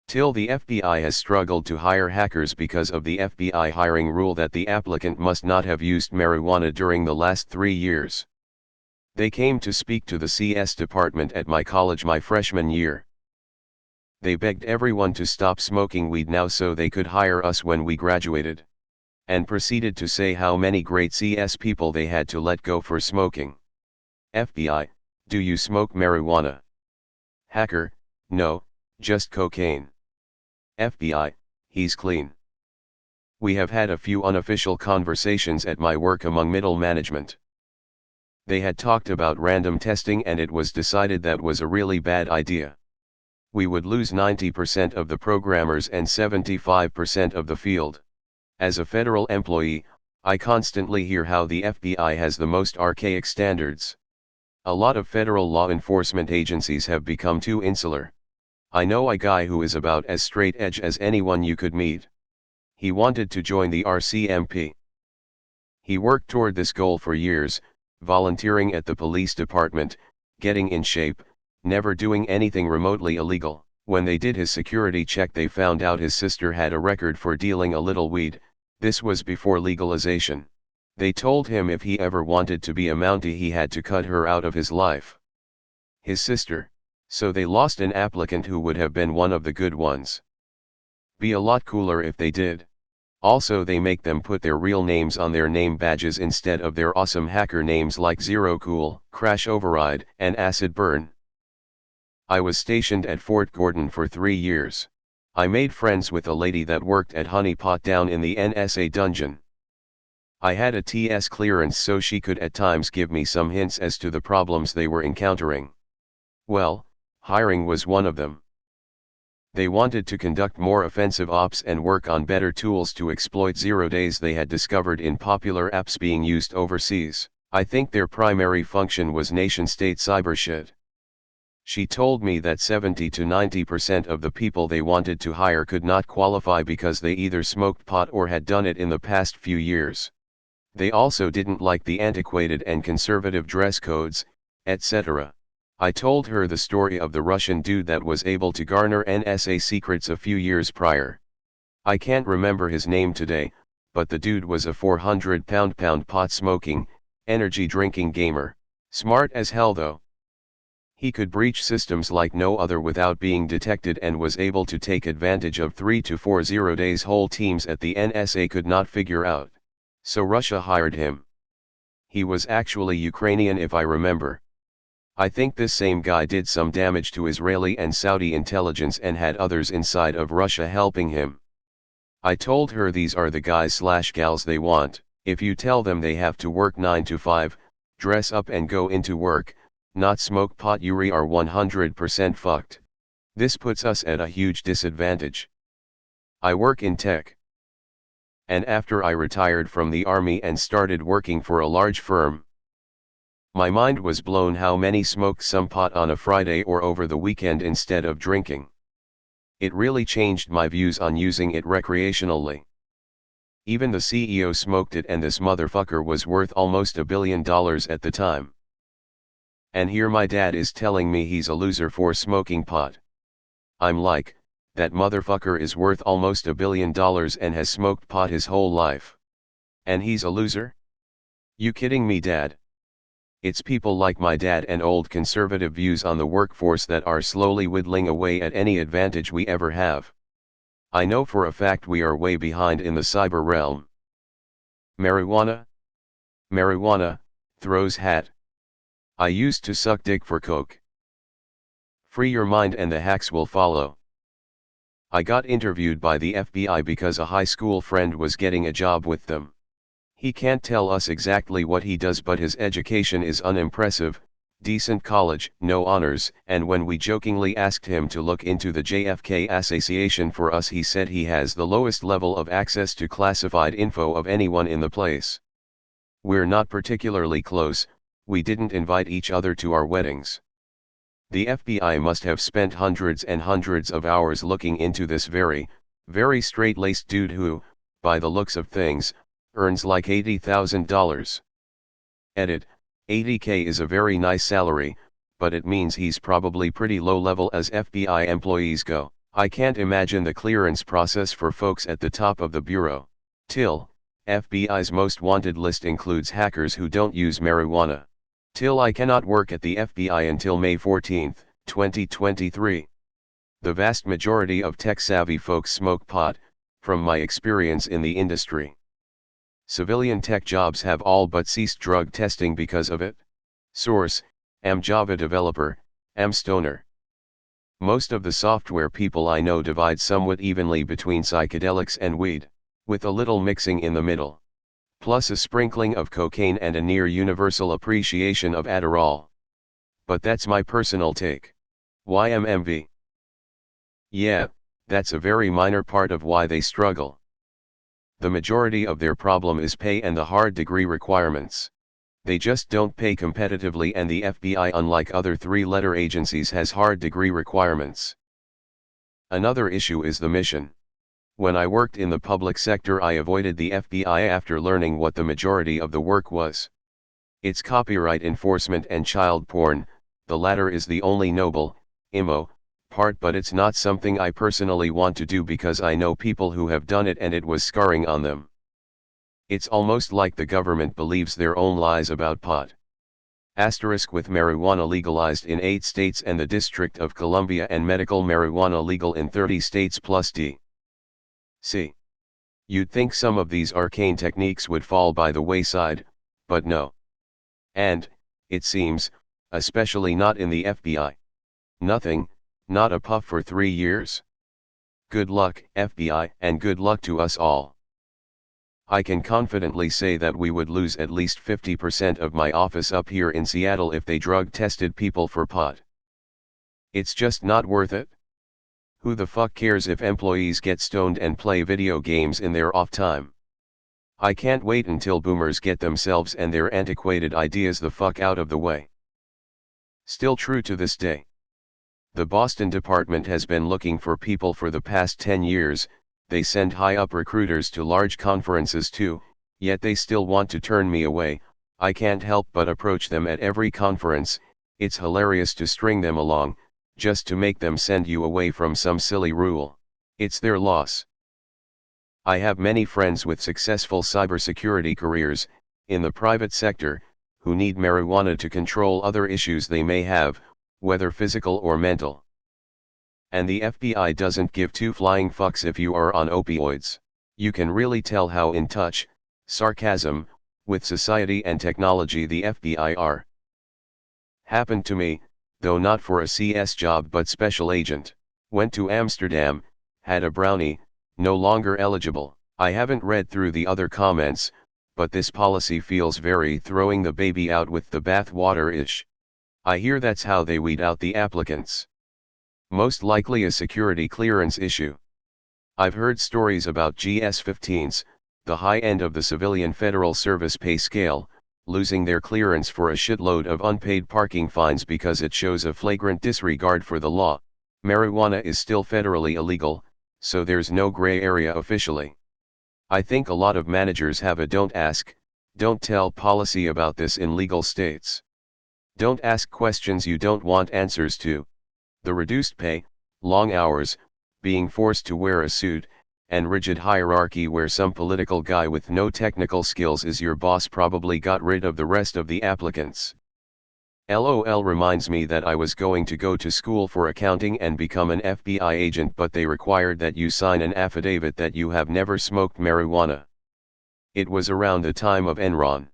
TIL the FBI has struggled to hire hackers because of the FBI hiring rule that the applicant must not have used marijuana during the last 3 years. They came to speak to the CS department at my college my freshman year. They begged everyone to stop smoking weed now so they could hire us when we graduated, and proceeded to say how many great CS people they had to let go for smoking. FBI, do you smoke marijuana? Hacker, no, just cocaine. FBI, he's clean. We have had a few unofficial conversations at my work among middle management. They had talked about random testing and it was decided that was a really bad idea. We would lose 90% of the programmers and 75% of the field. As a federal employee, I constantly hear how the FBI has the most archaic standards. A lot of federal law enforcement agencies have become too insular. I know a guy who is about as straight edge as anyone you could meet. He wanted to join the RCMP. He worked toward this goal for years, volunteering at the police department, getting in shape, never doing anything remotely illegal. When they did his security check, they found out his sister had a record for dealing a little weed. This was before legalization. They told him if he ever wanted to be a Mountie he had to cut her out of his life. His sister. So they lost an applicant who would have been one of the good ones. Be a lot cooler if they did. Also they make them put their real names on their name badges instead of their awesome hacker names like Zero Cool, Crash Override, and Acid Burn. I was stationed at Fort Gordon for 3 years. I made friends with a lady that worked at Honey Pot down in the NSA dungeon. I had a TS clearance so she could at times give me some hints as to the problems they were encountering. Well, hiring was one of them. They wanted to conduct more offensive ops and work on better tools to exploit 0 days they had discovered in popular apps being used overseas. I think their primary function was nation-state cyber shit. She told me that 70 to 90% of the people they wanted to hire could not qualify because they either smoked pot or had done it in the past few years. They also didn't like the antiquated and conservative dress codes, etc. I told her the story of the Russian dude that was able to garner NSA secrets a few years prior. I can't remember his name today, but the dude was a 400-pound pot-smoking, energy-drinking gamer. Smart as hell though. He could breach systems like no other without being detected and was able to take advantage of 3 to 4 0 days whole teams at the NSA could not figure out. So Russia hired him. He was actually Ukrainian if I remember. I think this same guy did some damage to Israeli and Saudi intelligence and had others inside of Russia helping him. I told her these are the guys/gals they want. If you tell them they have to work 9 to 5, dress up and go into work, not smoke pot, you are 100% fucked. This puts us at a huge disadvantage. I work in tech. And after I retired from the army and started working for a large firm, my mind was blown how many smoked some pot on a Friday or over the weekend instead of drinking. It really changed my views on using it recreationally. Even the CEO smoked it and this motherfucker was worth almost $1 billion at the time. And here my dad is telling me he's a loser for smoking pot. I'm like, that motherfucker is worth almost $1 billion and has smoked pot his whole life. And he's a loser? You kidding me, Dad? It's people like my dad and old conservative views on the workforce that are slowly whittling away at any advantage we ever have. I know for a fact we are way behind in the cyber realm. Marijuana? Marijuana, throws hat. I used to suck dick for coke. Free your mind and the hacks will follow. I got interviewed by the FBI because a high school friend was getting a job with them. He can't tell us exactly what he does, but his education is unimpressive, decent college, no honors, and when we jokingly asked him to look into the JFK Association for us, he said he has the lowest level of access to classified info of anyone in the place. We're not particularly close, we didn't invite each other to our weddings. The FBI must have spent hundreds and hundreds of hours looking into this very straight-laced dude who, by the looks of things, earns like $80,000. Edit, $80K is a very nice salary, but it means he's probably pretty low level as FBI employees go. I can't imagine the clearance process for folks at the top of the bureau. TIL, FBI's most wanted list includes hackers who don't use marijuana. TIL I cannot work at the FBI until May 14, 2023. The vast majority of tech-savvy folks smoke pot, from my experience in the industry. Civilian tech jobs have all but ceased drug testing because of it. Source, am Java developer, am stoner. Most of the software people I know divide somewhat evenly between psychedelics and weed, with a little mixing in the middle. Plus a sprinkling of cocaine and a near universal appreciation of Adderall. But that's my personal take. YMMV. Yeah, that's a very minor part of why they struggle. The majority of their problem is pay and the hard degree requirements. They just don't pay competitively, and the FBI, unlike other three-letter agencies, has hard degree requirements. Another issue is the mission. When I worked in the public sector, I avoided the FBI after learning what the majority of the work was. It's copyright enforcement and child porn. The latter is the only noble, IMO, part, but it's not something I personally want to do because I know people who have done it and it was scarring on them. It's almost like the government believes their own lies about pot. Asterisk with marijuana legalized in 8 states and the District of Columbia, and medical marijuana legal in 30 states plus D.C. You'd think some of these arcane techniques would fall by the wayside, but no. And, it seems, especially not in the FBI. Nothing, not a puff for 3 years. Good luck, FBI, and good luck to us all. I can confidently say that we would lose at least 50% of my office up here in Seattle if they drug tested people for pot. It's just not worth it. Who the fuck cares if employees get stoned and play video games in their off time? I can't wait until boomers get themselves and their antiquated ideas the fuck out of the way. Still true to this day. The Boston department has been looking for people for the past 10 years, they send high-up recruiters to large conferences too, yet they still want to turn me away. I can't help but approach them at every conference. It's hilarious to string them along, just to make them send you away from some silly rule. It's their loss. I have many friends with successful cybersecurity careers, in the private sector, who need marijuana to control other issues they may have, whether physical or mental. And the FBI doesn't give two flying fucks if you are on opioids. You can really tell how in touch, sarcasm, with society and technology the FBI are. Happened to me, though not for a CS job but special agent. Went to Amsterdam, had a brownie, no longer eligible. I haven't read through the other comments, but this policy feels very throwing the baby out with the bathwater-ish. I hear that's how they weed out the applicants. Most likely a security clearance issue. I've heard stories about GS-15s, the high end of the civilian federal service pay scale, losing their clearance for a shitload of unpaid parking fines because it shows a flagrant disregard for the law. Marijuana is still federally illegal, so there's no gray area officially. I think a lot of managers have a don't ask, don't tell policy about this in legal states. Don't ask questions you don't want answers to. The reduced pay, long hours, being forced to wear a suit, and rigid hierarchy where some political guy with no technical skills is your boss probably got rid of the rest of the applicants. LOL reminds me that I was going to go to school for accounting and become an FBI agent, but they required that you sign an affidavit that you have never smoked marijuana. It was around the time of Enron.